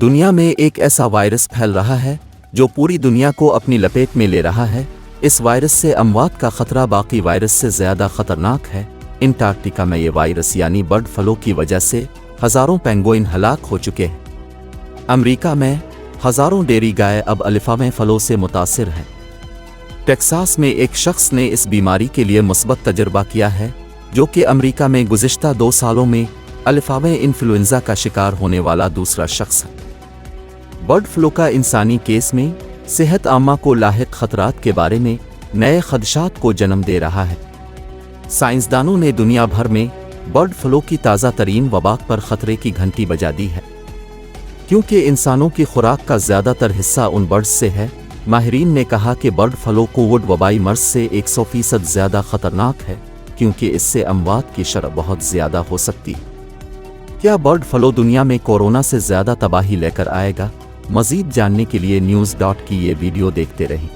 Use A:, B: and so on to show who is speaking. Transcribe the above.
A: दुनिया में एक ऐसा वायरस फैल रहा है जो पूरी दुनिया को अपनी लपेट में ले रहा है। इस वायरस से अमवात का खतरा बाकी वायरस से ज़्यादा खतरनाक है। अंटार्कटिका में ये वायरस यानी बर्ड फ्लू की वजह से हज़ारों पेंगुइन हलाक हो चुके हैं। अमेरिका में हज़ारों डेयरी गाय अब अलिफा में फलों से मुतासिर हैं। टेक्सास में एक शख्स ने इस बीमारी के लिए मुस्बत तजुर्बा किया है, जो कि अमेरिका में गुज़िश्ता 2 सालों में अलिफा में इन्फ्लुएंजा का शिकार होने वाला दूसरा शख्स है। बर्ड फ्लू का इंसानी केस में सेहत आमा को लाहिक खतरात के बारे में नए खदशात को जन्म दे रहा है। साइंसदानों ने दुनिया भर में बर्ड फ्लू की ताज़ा तरीन वबा पर ख़तरे की घंटी बजा दी है, क्योंकि इंसानों की खुराक का ज़्यादातर हिस्सा उन बर्ड्स से है। माहिरीन ने कहा कि बर्ड फ्लू कोविड वबाई मर्ज से 100% ज़्यादा ख़तरनाक है, क्योंकि इससे अमवात की शरह बहुत ज़्यादा हो सकती है। क्या बर्ड फ्लू दुनिया में कोरोना से ज़्यादा तबाही लेकर आएगा? मज़ीद जानने के लिए न्यूज़ डॉट की ये वीडियो देखते रहें।